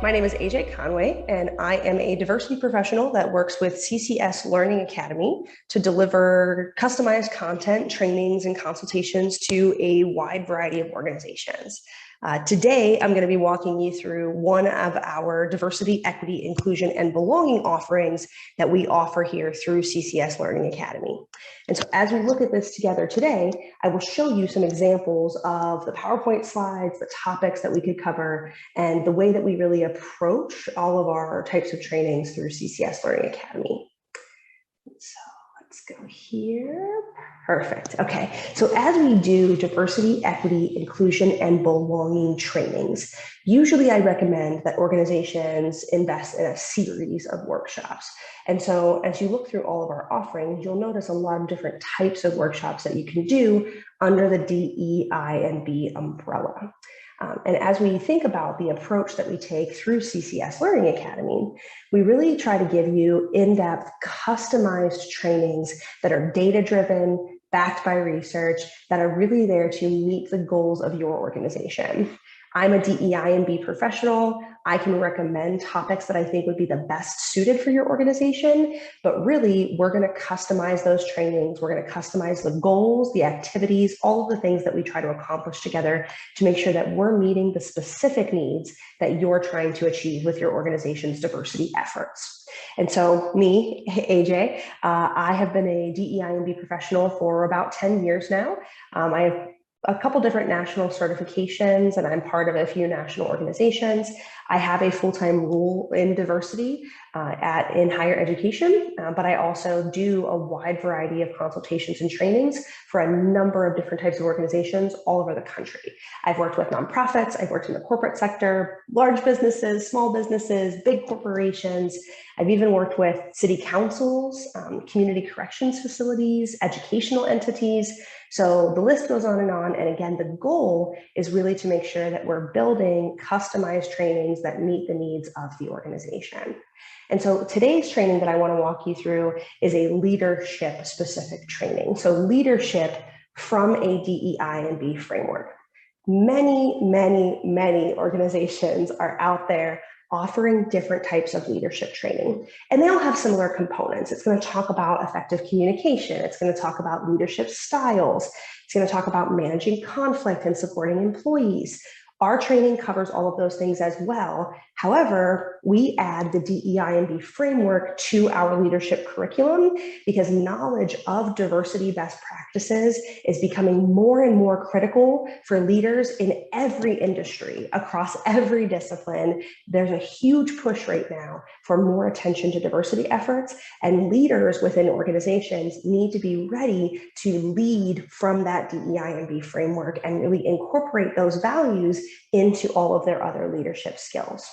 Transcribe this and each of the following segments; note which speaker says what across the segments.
Speaker 1: My name is AJ Conway, and I am a diversity professional that works with CCS Learning Academy to deliver customized content, trainings, and consultations to a wide variety of organizations. Today, I'm going to be walking you through one of our diversity, equity, inclusion, and belonging offerings that we offer here through CCS Learning Academy. And so as we look at this together today, I will show you some examples of the PowerPoint slides, the topics that we could cover, and the way that we really approach all of our types of trainings through CCS Learning Academy. So let's go here. Perfect. Okay. So as we do diversity, equity, inclusion, and belonging trainings, usually I recommend that organizations invest in a series of workshops. And so as you look through all of our offerings, you'll notice a lot of different types of workshops that you can do under the DEI&B umbrella. And as we think about the approach that we take through CCS Learning Academy, we really try to give you in-depth, customized trainings that are data-driven, backed by research, that are really there to meet the goals of your organization. I'm a DEI&B professional. I can recommend topics that I think would be the best suited for your organization, but really we're going to customize those trainings. We're going to customize the goals, the activities, all of the things that we try to accomplish together to make sure that we're meeting the specific needs that you're trying to achieve with your organization's diversity efforts. And so me, AJ, I have been a DEI&B professional for about 10 years now. I have a couple different national certifications, and I'm part of a few national organizations. I have a full-time role in diversity in higher education, but I also do a wide variety of consultations and trainings for a number of different types of organizations all over the country. I've worked with nonprofits, I've worked in the corporate sector, large businesses, small businesses, big corporations. I've even worked with city councils, community corrections facilities, educational entities. So the list goes on. And again, the goal is really to make sure that we're building customized trainings that meet the needs of the organization. And so today's training that I want to walk you through is a leadership specific training. So leadership from a DEI&B framework. Many organizations are out there offering different types of leadership training, and they all have similar components. It's going to talk about effective communication. It's going to talk about leadership styles. It's going to talk about managing conflict and supporting employees. Our training covers all of those things as well. However, we add the DEI&B framework to our leadership curriculum because knowledge of diversity best practices is becoming more and more critical for leaders in every industry, across every discipline. There's a huge push right now for more attention to diversity efforts, and leaders within organizations need to be ready to lead from that DEI&B framework and really incorporate those values into all of their other leadership skills.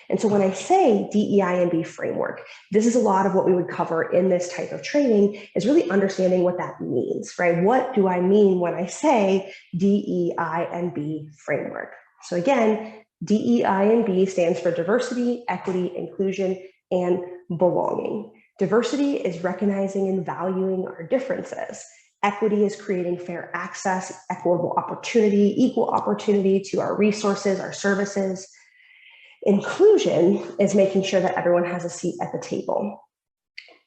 Speaker 1: And so when I say DEI&B framework, this is a lot of what we would cover in this type of training, is really understanding what that means, right? What do I mean when I say DEI&B framework? So again, DEI&B stands for diversity, equity, inclusion, and belonging. Diversity is recognizing and valuing our differences. Equity is creating fair access, equitable opportunity, equal opportunity to our resources, our services. Inclusion is making sure that everyone has a seat at the table.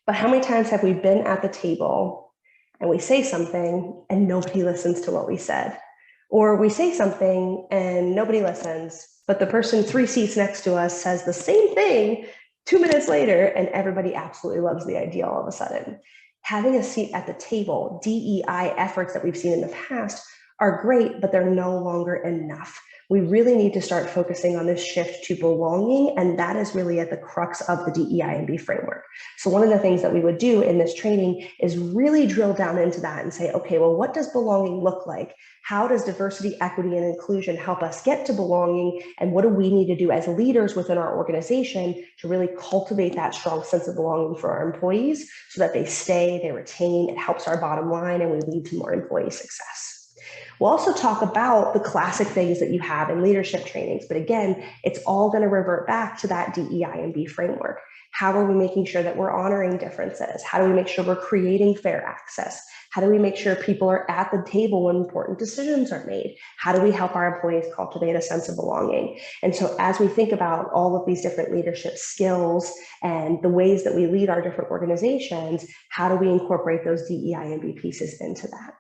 Speaker 1: But how many times have we been at the table and we say something and nobody listens to what we said? Or we say something and nobody listens, but the person 3 seats next to us says the same thing 2 minutes later and everybody absolutely loves the idea all of a sudden. Having a seat at the table, DEI efforts that we've seen in the past are great, but they're no longer enough. We really need to start focusing on this shift to belonging, and that is really at the crux of the DEI&B framework. So one of the things that we would do in this training is really drill down into that and say, okay, well, what does belonging look like? How does diversity, equity, and inclusion help us get to belonging? And what do we need to do as leaders within our organization to really cultivate that strong sense of belonging for our employees so that they stay, they retain, it helps our bottom line, and we lead to more employee success. We'll also talk about the classic things that you have in leadership trainings, but again, it's all going to revert back to that DEI&B framework. How are we making sure that we're honoring differences? How do we make sure we're creating fair access? How do we make sure people are at the table when important decisions are made? How do we help our employees cultivate a sense of belonging? And so as we think about all of these different leadership skills and the ways that we lead our different organizations, how do we incorporate those DEI&B pieces into that?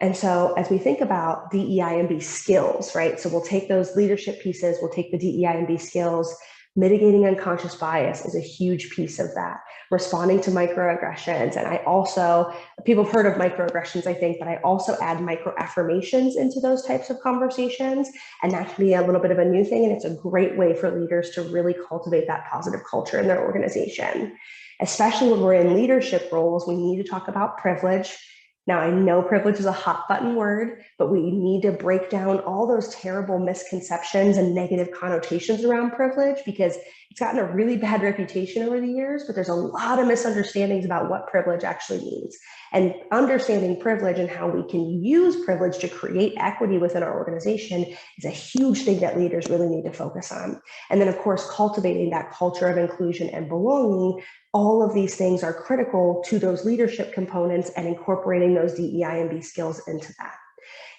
Speaker 1: And so as we think about DEI&B skills, right? So we'll take those leadership pieces, we'll take the DEI&B skills. Mitigating unconscious bias is a huge piece of that. Responding to microaggressions. And I also, people have heard of microaggressions, I think, but I also add microaffirmations into those types of conversations. And that can be a little bit of a new thing. And it's a great way for leaders to really cultivate that positive culture in their organization. Especially when we're in leadership roles, we need to talk about privilege. Now, I know privilege is a hot button word, but we need to break down all those terrible misconceptions and negative connotations around privilege, because it's gotten a really bad reputation over the years, but there's a lot of misunderstandings about what privilege actually means. And understanding privilege and how we can use privilege to create equity within our organization is a huge thing that leaders really need to focus on. And then, of course, cultivating that culture of inclusion and belonging. All of these things are critical to those leadership components and incorporating those DEI&B skills into that.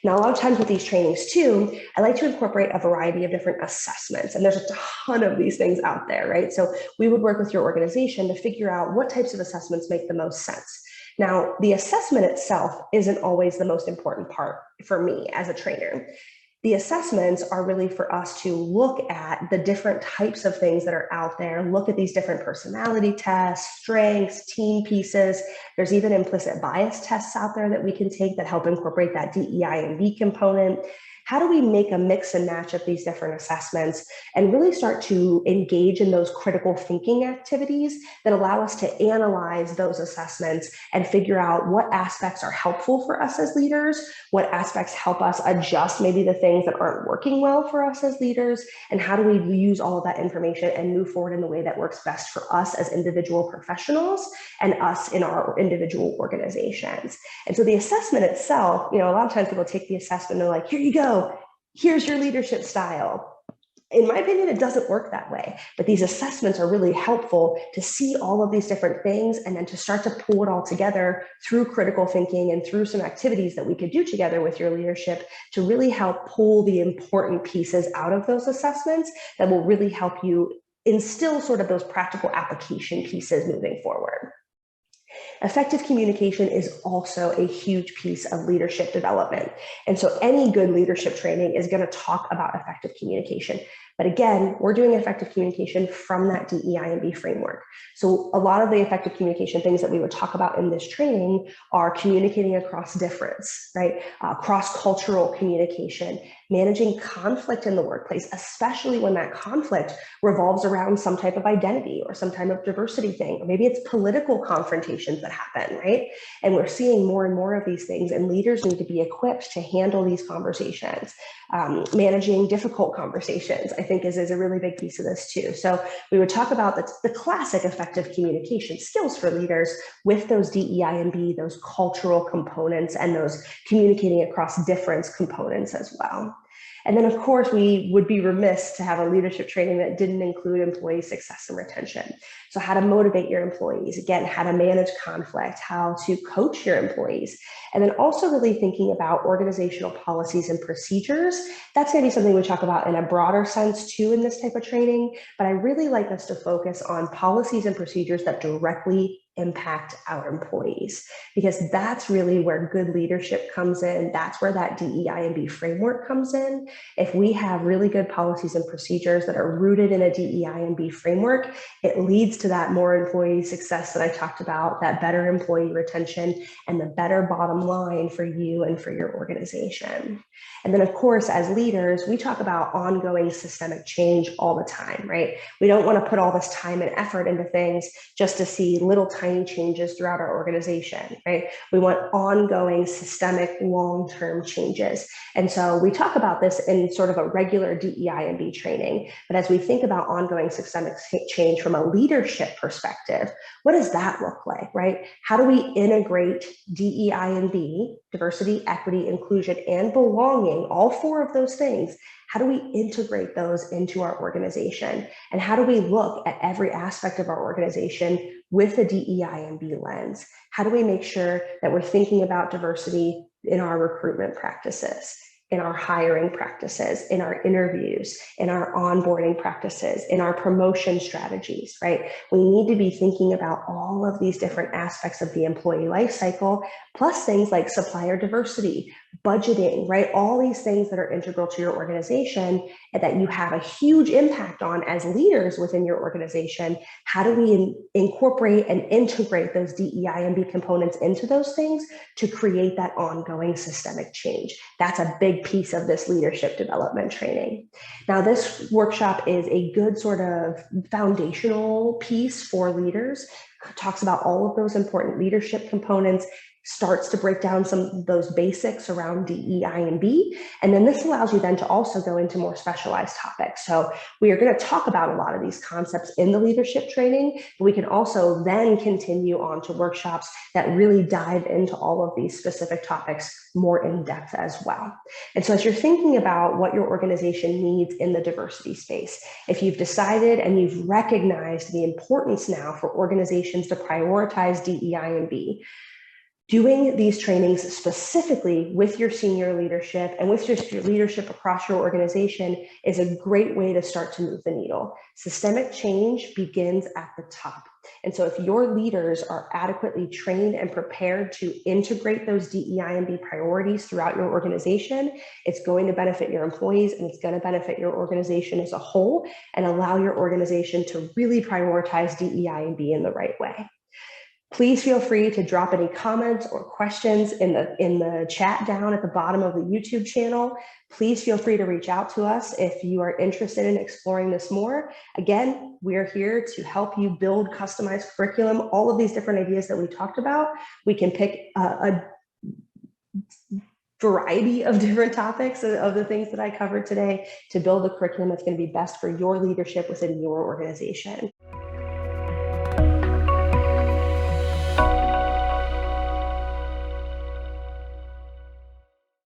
Speaker 1: Now, a lot of times with these trainings too, I like to incorporate a variety of different assessments, and there's a ton of these things out there, right? So we would work with your organization to figure out what types of assessments make the most sense. Now, the assessment itself isn't always the most important part for me as a trainer. The assessments are really for us to look at the different types of things that are out there, look at these different personality tests, strengths, team pieces. There's even implicit bias tests out there that we can take that help incorporate that DEI&B component. How do we make a mix and match of these different assessments and really start to engage in those critical thinking activities that allow us to analyze those assessments and figure out what aspects are helpful for us as leaders, what aspects help us adjust maybe the things that aren't working well for us as leaders, and how do we use all of that information and move forward in the way that works best for us as individual professionals and us in our individual organizations. And so the assessment itself, a lot of times people take the assessment and they're like, here you go. Here's your leadership style. In my opinion, it doesn't work that way, but these assessments are really helpful to see all of these different things and then to start to pull it all together through critical thinking and through some activities that we could do together with your leadership to really help pull the important pieces out of those assessments that will really help you instill sort of those practical application pieces moving forward. Effective communication is also a huge piece of leadership development. And so any good leadership training is going to talk about effective communication. But again, we're doing effective communication from that DEI&B framework. So a lot of the effective communication things that we would talk about in this training are communicating across difference, right? Cross-cultural communication, managing conflict in the workplace, especially when that conflict revolves around some type of identity or some type of diversity thing, or maybe it's political confrontations that happen, right? And we're seeing more and more of these things, and leaders need to be equipped to handle these conversations. Managing difficult conversations, I think, is a really big piece of this too. So we would talk about the classic effective communication skills for leaders with those DEI&B, those cultural components, and those communicating across difference components as well. And then, of course, we would be remiss to have a leadership training that didn't include employee success and retention. So how to motivate your employees, again, how to manage conflict, how to coach your employees, and then also really thinking about organizational policies and procedures. That's going to be something we talk about in a broader sense too in this type of training, but I really like us to focus on policies and procedures that directly impact our employees, because that's really where good leadership comes in. That's where that DEI&B framework comes in. If we have really good policies and procedures that are rooted in a DEI&B framework, it leads to that more employee success that I talked about, that better employee retention, and the better bottom line for you and for your organization. And then, of course, as leaders, we talk about ongoing systemic change all the time, right? We don't want to put all this time and effort into things just to see little tiny changes throughout our organization, right? We want ongoing systemic long-term changes. And so we talk about this in sort of a regular DEI&B training. But as we think about ongoing systemic change from a leadership perspective, what does that look like, right? How do we integrate DEI&B diversity, equity, inclusion, and belonging, all four of those things, how do we integrate those into our organization? And how do we look at every aspect of our organization with a DEI&B lens? How do we make sure that we're thinking about diversity in our recruitment practices, in our hiring practices, in our interviews, in our onboarding practices, in our promotion strategies, right? We need to be thinking about all of these different aspects of the employee life cycle, plus things like supplier diversity, budgeting, right? All these things that are integral to your organization and that you have a huge impact on as leaders within your organization. How do we incorporate and integrate those DEI&B components into those things to create that ongoing systemic change? That's a big piece of this leadership development training. Now, this workshop is a good sort of foundational piece for leaders. It talks about all of those important leadership components, starts to break down some of those basics around DEI&B. And then this allows you then to also go into more specialized topics. So we are going to talk about a lot of these concepts in the leadership training, but we can also then continue on to workshops that really dive into all of these specific topics more in depth as well. And so as you're thinking about what your organization needs in the diversity space, if you've decided and you've recognized the importance now for organizations to prioritize DEI&B, doing these trainings specifically with your senior leadership and with your leadership across your organization is a great way to start to move the needle. Systemic change begins at the top. And so if your leaders are adequately trained and prepared to integrate those DEI&B priorities throughout your organization, it's going to benefit your employees and it's going to benefit your organization as a whole and allow your organization to really prioritize DEI&B in the right way. Please feel free to drop any comments or questions in the chat down at the bottom of the YouTube channel. Please feel free to reach out to us if you are interested in exploring this more. Again, we're here to help you build customized curriculum, all of these different ideas that we talked about. We can pick a variety of different topics of the things that I covered today to build a curriculum that's going to be best for your leadership within your organization.